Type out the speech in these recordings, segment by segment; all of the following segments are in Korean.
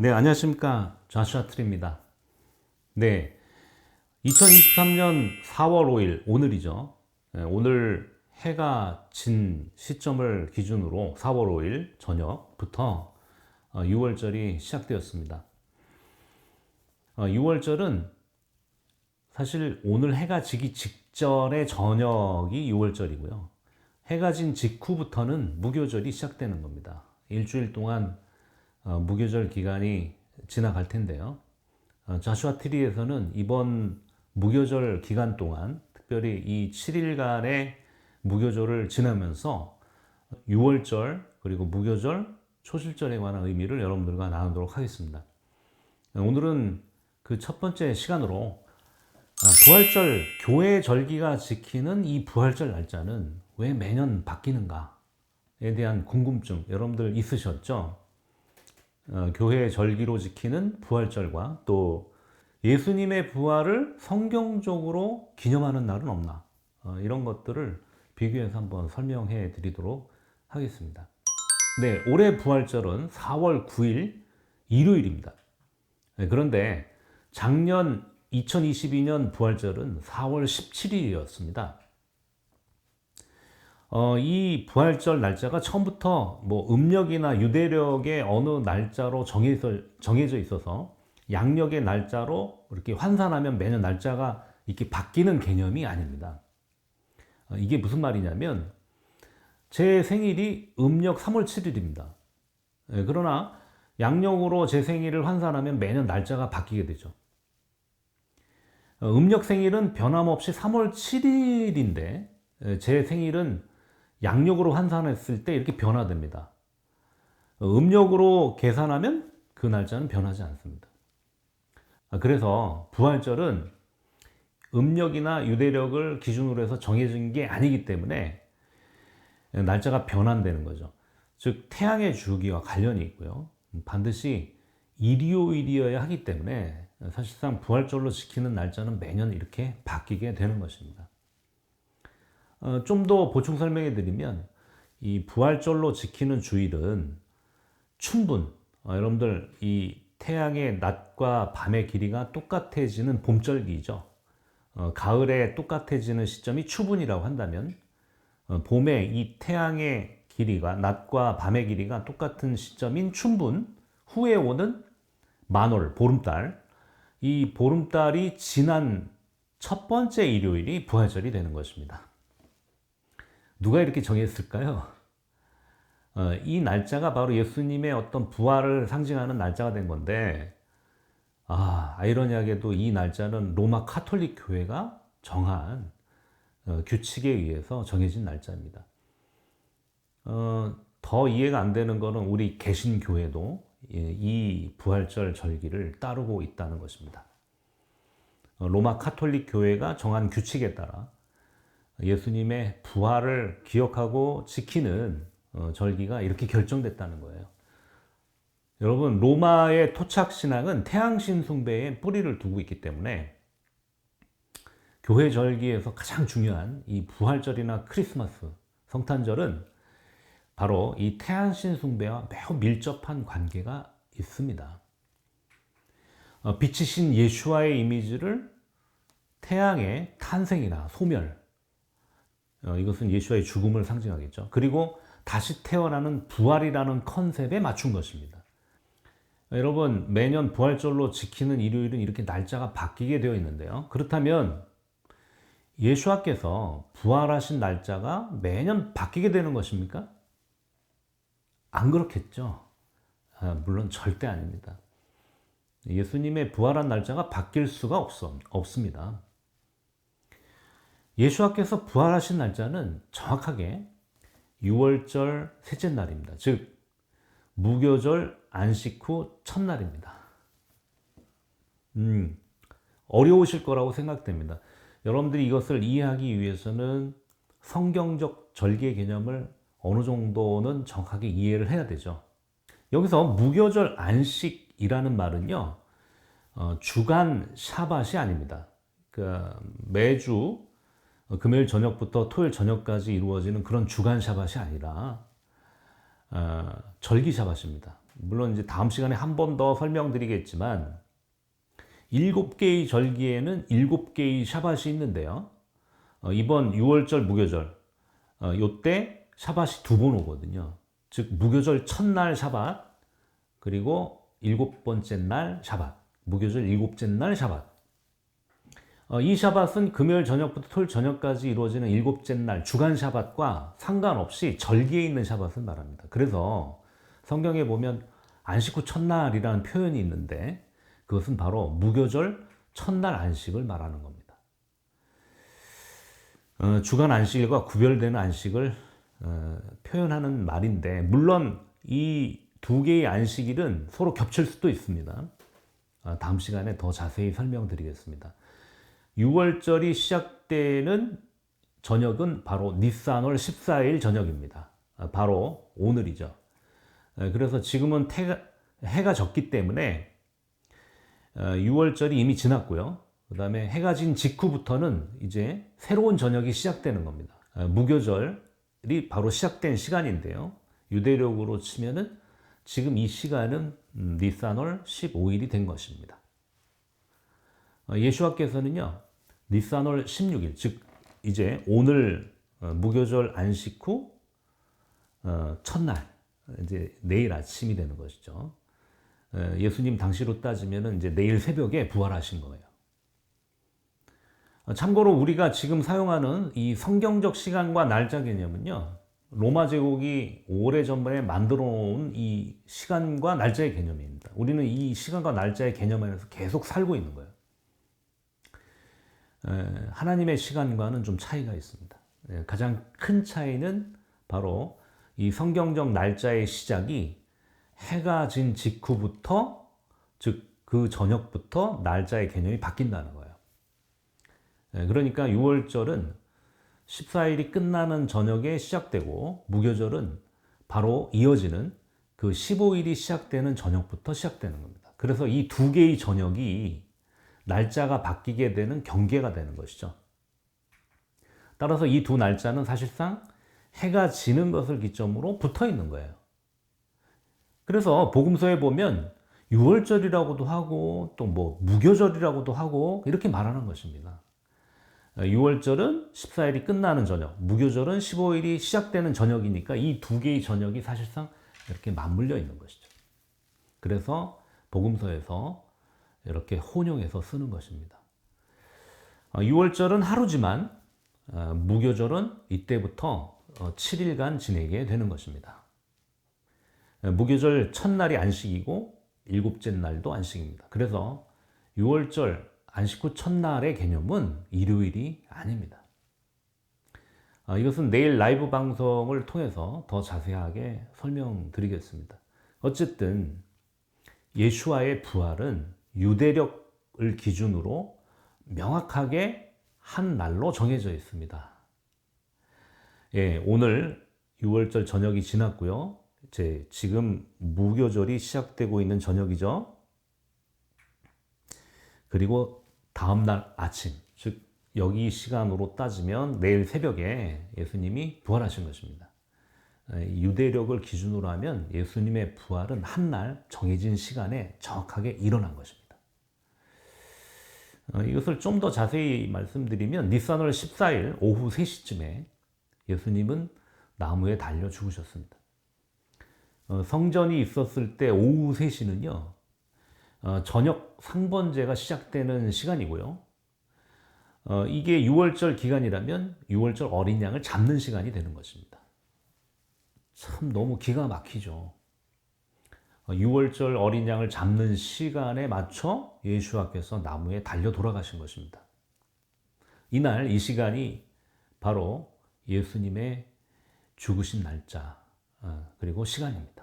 네, 안녕하십니까. 좌슈아 트리입니다. 네, 2023년 4월 5일, 오늘이죠. 네, 오늘 해가 진 시점을 기준으로 4월 5일 저녁부터 6월절이 시작되었습니다. 6월절은 사실 오늘 해가 지기 직전의 저녁이 6월절이고요. 해가 진 직후부터는 무교절이 시작되는 겁니다. 일주일 동안 무교절 기간이 지나갈 텐데요. 자슈아 트리에서는 이번 무교절 기간 동안 특별히 이 7일간의 무교절을 지나면서 6월절 그리고 무교절 초실절에 관한 의미를 여러분들과 나누도록 하겠습니다. 오늘은 그 첫 번째 시간으로 부활절 교회 절기가 지키는 이 부활절 날짜는 왜 매년 바뀌는가에 대한 궁금증 여러분들 있으셨죠? 교회 절기로 지키는 부활절과 또 예수님의 부활을 성경적으로 기념하는 날은 없나? 이런 것들을 비교해서 한번 설명해 드리도록 하겠습니다. 네, 올해 부활절은 4월 9일 일요일입니다. 네, 그런데 작년 2022년 부활절은 4월 17일이었습니다. 이 부활절 날짜가 처음부터 뭐 음력이나 유대력의 어느 날짜로 정해져 있어서 양력의 날짜로 이렇게 환산하면 매년 날짜가 이렇게 바뀌는 개념이 아닙니다. 이게 무슨 말이냐면 제 생일이 음력 3월 7일입니다. 그러나 양력으로 제 생일을 환산하면 매년 날짜가 바뀌게 되죠. 음력 생일은 변함없이 3월 7일인데 제 생일은 양력으로 환산했을 때 이렇게 변화됩니다. 음력으로 계산하면 그 날짜는 변하지 않습니다. 그래서 부활절은 음력이나 유대력을 기준으로 해서 정해진 게 아니기 때문에 날짜가 변환되는 거죠. 즉 태양의 주기와 관련이 있고요. 반드시 일요일이어야 하기 때문에 사실상 부활절로 지키는 날짜는 매년 이렇게 바뀌게 되는 것입니다. 좀 더 보충 설명해 드리면 이 부활절로 지키는 주일은 춘분, 여러분들 이 태양의 낮과 밤의 길이가 똑같아지는 봄절기죠. 가을에 똑같아지는 시점이 추분이라고 한다면 봄에 이 태양의 길이가 낮과 밤의 길이가 똑같은 시점인 춘분 후에 오는 만월, 보름달, 이 보름달이 지난 첫 번째 일요일이 부활절이 되는 것입니다. 누가 이렇게 정했을까요? 이 날짜가 바로 예수님의 어떤 부활을 상징하는 날짜가 된 건데, 아이러니하게도 이 날짜는 로마 카톨릭 교회가 정한 규칙에 의해서 정해진 날짜입니다. 더 이해가 안 되는 것은 우리 개신교회도 이 부활절 절기를 따르고 있다는 것입니다. 로마 카톨릭 교회가 정한 규칙에 따라 예수님의 부활을 기억하고 지키는 절기가 이렇게 결정됐다는 거예요. 여러분, 로마의 토착신앙은 태양신 숭배에 뿌리를 두고 있기 때문에 교회 절기에서 가장 중요한 이 부활절이나 크리스마스, 성탄절은 바로 이 태양신 숭배와 매우 밀접한 관계가 있습니다. 빛이신 예수와의 이미지를 태양의 탄생이나 소멸, 이것은 예수와의 죽음을 상징하겠죠. 그리고 다시 태어나는 부활이라는 컨셉에 맞춘 것입니다. 여러분, 매년 부활절로 지키는 일요일은 이렇게 날짜가 바뀌게 되어 있는데요. 그렇다면 예수와께서 부활하신 날짜가 매년 바뀌게 되는 것입니까? 안 그렇겠죠. 물론 절대 아닙니다. 예수님의 부활한 날짜가 바뀔 수가 없습니다. 예수와께서 부활하신 날짜는 정확하게 6월절 셋째 날입니다. 즉 무교절 안식 후 첫날입니다. 어려우실 거라고 생각됩니다. 여러분들이 이것을 이해하기 위해서는 성경적 절기의 개념을 어느 정도는 정확하게 이해를 해야 되죠. 여기서 무교절 안식이라는 말은요, 주간 샤밧이 아닙니다. 그러니까 매주 금요일 저녁부터 토요일 저녁까지 이루어지는 그런 주간 샤밧이 아니라 절기 샤밧입니다. 물론 이제 다음 시간에 한 번 더 설명드리겠지만 7개의 절기에는 7개의 샤밧이 있는데요. 이번 6월절 무교절 요때 샤밧이 두 번 오거든요. 즉 무교절 첫날 샤밧 그리고 7번째 날 샤밧, 무교절 7째 날 샤밧. 이 샤밧은 금요일 저녁부터 토요일 저녁까지 이루어지는 7째 날 주간 샤밧과 상관없이 절기에 있는 샤밧을 말합니다. 그래서 성경에 보면 안식 후 첫날이라는 표현이 있는데 그것은 바로 무교절 첫날 안식을 말하는 겁니다. 주간 안식일과 구별되는 안식을 표현하는 말인데 물론 이 두 개의 안식일은 서로 겹칠 수도 있습니다. 다음 시간에 더 자세히 설명드리겠습니다. 6월절이 시작되는 저녁은 바로 니산월 14일 저녁입니다. 바로 오늘이죠. 그래서 지금은 해가 졌기 때문에 6월절이 이미 지났고요. 그 다음에 해가 진 직후부터는 이제 새로운 저녁이 시작되는 겁니다. 무교절이 바로 시작된 시간인데요. 유대력으로 치면은 지금 이 시간은 니산월 15일이 된 것입니다. 예수와께서는요, 니산월 16일, 즉 이제 오늘 무교절 안식 후 첫날, 이제 내일 아침이 되는 것이죠. 예수님 당시로 따지면은 이제 내일 새벽에 부활하신 거예요. 참고로 우리가 지금 사용하는 이 성경적 시간과 날짜 개념은요, 로마 제국이 오래전에 만들어 놓은 이 시간과 날짜의 개념입니다. 우리는 이 시간과 날짜의 개념 안에서 계속 살고 있는 거예요. 하나님의 시간과는 좀 차이가 있습니다. 가장 큰 차이는 바로 이 성경적 날짜의 시작이 해가 진 직후부터, 즉 그 저녁부터 날짜의 개념이 바뀐다는 거예요. 그러니까 6월절은 14일이 끝나는 저녁에 시작되고 무교절은 바로 이어지는 그 15일이 시작되는 저녁부터 시작되는 겁니다. 그래서 이 두 개의 저녁이 날짜가 바뀌게 되는 경계가 되는 것이죠. 따라서 이 두 날짜는 사실상 해가 지는 것을 기점으로 붙어 있는 거예요. 그래서 복음서에 보면 6월절이라고도 하고 또 뭐 무교절이라고도 하고 이렇게 말하는 것입니다. 6월절은 14일이 끝나는 저녁, 무교절은 15일이 시작되는 저녁이니까 이 두 개의 저녁이 사실상 이렇게 맞물려 있는 것이죠. 그래서 복음서에서 이렇게 혼용해서 쓰는 것입니다. 6월절은 하루지만 무교절은 이때부터 7일간 지내게 되는 것입니다. 무교절 첫날이 안식이고 7째 날도 안식입니다. 그래서 6월절 안식 후 첫날의 개념은 일요일이 아닙니다. 이것은 내일 라이브 방송을 통해서 더 자세하게 설명드리겠습니다. 어쨌든 예수와의 부활은 유대력을 기준으로 명확하게 한 날로 정해져 있습니다. 예, 오늘 6월절 저녁이 지났고요. 지금 무교절이 시작되고 있는 저녁이죠. 그리고 다음날 아침, 즉 여기 시간으로 따지면 내일 새벽에 예수님이 부활하신 것입니다. 유대력을 기준으로 하면 예수님의 부활은 한 날 정해진 시간에 정확하게 일어난 것입니다. 이것을 좀 더 자세히 말씀드리면 니산월 14일 오후 3시쯤에 예수님은 나무에 달려 죽으셨습니다. 성전이 있었을 때 오후 3시는요. 저녁 상번제가 시작되는 시간이고요. 이게 6월절 기간이라면 6월절 어린 양을 잡는 시간이 되는 것입니다. 참 너무 기가 막히죠. 6월절 어린 양을 잡는 시간에 맞춰 예수와께서 나무에 달려 돌아가신 것입니다. 이날 이 시간이 바로 예수님의 죽으신 날짜 그리고 시간입니다.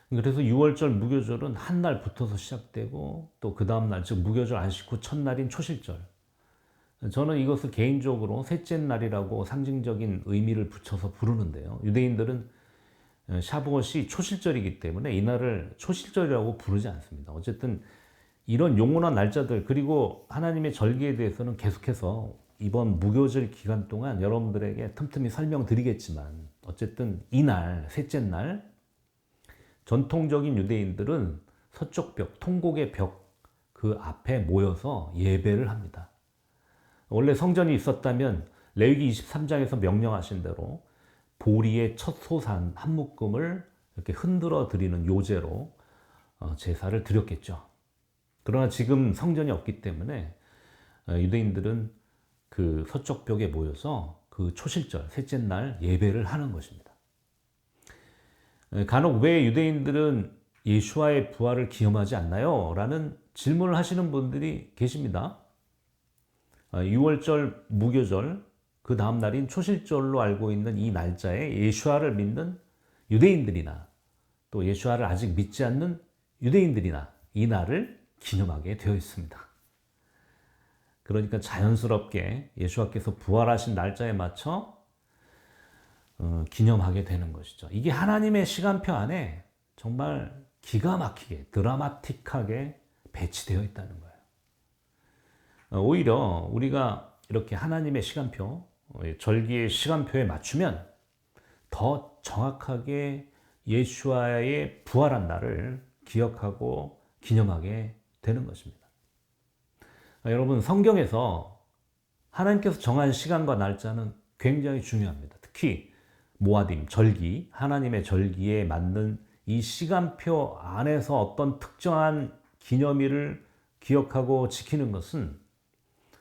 그래서 6월절 무교절은 한 날 붙어서 시작되고 또 그 다음 날, 즉 무교절 안식 후 첫날인 초실절. 저는 이것을 개인적으로 셋째 날이라고 상징적인 의미를 붙여서 부르는데요. 유대인들은 샤브엇이 초실절이기 때문에 이날을 초실절이라고 부르지 않습니다. 어쨌든 이런 용언한 날짜들 그리고 하나님의 절기에 대해서는 계속해서 이번 무교절 기간 동안 여러분들에게 틈틈이 설명드리겠지만 어쨌든 이날, 셋째 날 전통적인 유대인들은 서쪽 벽, 통곡의 벽 그 앞에 모여서 예배를 합니다. 원래 성전이 있었다면 레위기 23장에서 명령하신 대로 보리의 첫 소산 한 묶음을 이렇게 흔들어 드리는 요제로 제사를 드렸겠죠. 그러나 지금 성전이 없기 때문에 유대인들은 그 서쪽 벽에 모여서 그 초실절, 셋째 날 예배를 하는 것입니다. 간혹 왜 유대인들은 예수와의 부활을 기념하지 않나요? 라는 질문을 하시는 분들이 계십니다. 6월절 무교절, 그 다음 날인 초실절로 알고 있는 이 날짜에 예수와를 믿는 유대인들이나 또 예수와를 아직 믿지 않는 유대인들이나 이 날을 기념하게 되어 있습니다. 그러니까 자연스럽게 예수와께서 부활하신 날짜에 맞춰 기념하게 되는 것이죠. 이게 하나님의 시간표 안에 정말 기가 막히게 드라마틱하게 배치되어 있다는 거예요. 오히려 우리가 이렇게 하나님의 시간표, 절기의 시간표에 맞추면 더 정확하게 예수와의 부활한 날을 기억하고 기념하게 되는 것입니다. 여러분, 성경에서 하나님께서 정한 시간과 날짜는 굉장히 중요합니다. 특히 모아딤, 절기, 하나님의 절기에 맞는 이 시간표 안에서 어떤 특정한 기념일을 기억하고 지키는 것은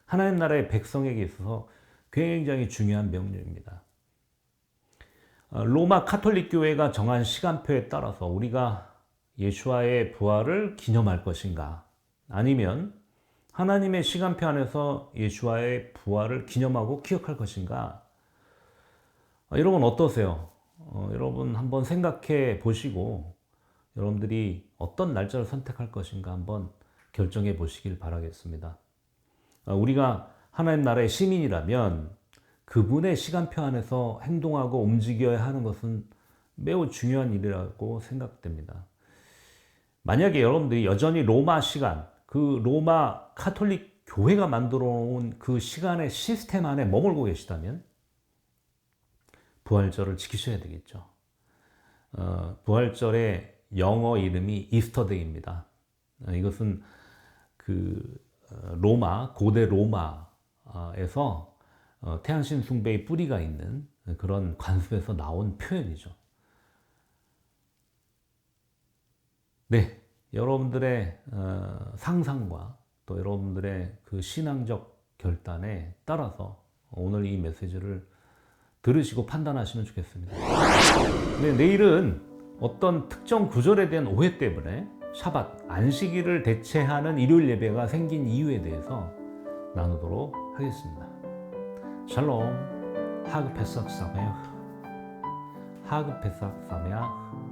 하나님 나라의 백성에게 있어서 굉장히 중요한 명령입니다. 로마 카톨릭 교회가 정한 시간표에 따라서 우리가 예수와의 부활을 기념할 것인가, 아니면 하나님의 시간표 안에서 예수와의 부활을 기념하고 기억할 것인가? 여러분 어떠세요? 여러분 한번 생각해 보시고 여러분들이 어떤 날짜를 선택할 것인가 한번 결정해 보시길 바라겠습니다. 우리가 하나님 나라의 시민이라면 그분의 시간표 안에서 행동하고 움직여야 하는 것은 매우 중요한 일이라고 생각됩니다. 만약에 여러분들이 여전히 로마 시간, 그 로마 카톨릭 교회가 만들어 놓은 그 시간의 시스템 안에 머물고 계시다면 부활절을 지키셔야 되겠죠. 부활절의 영어 이름이 이스터데이입니다. 이것은 그 로마, 고대 로마에서 태양신 숭배의 뿌리가 있는 그런 관습에서 나온 표현이죠. 네, 여러분들의 상상과 또 여러분들의 그 신앙적 결단에 따라서 오늘 이 메시지를 들으시고 판단하시면 좋겠습니다. 네, 내일은 어떤 특정 구절에 대한 오해 때문에 샤밧, 안식일을 대체하는 일요일 예배가 생긴 이유에 대해서 나누도록 하겠습니다. 샬롬, 하그 페삭 사메아, 하그 페삭 사메아.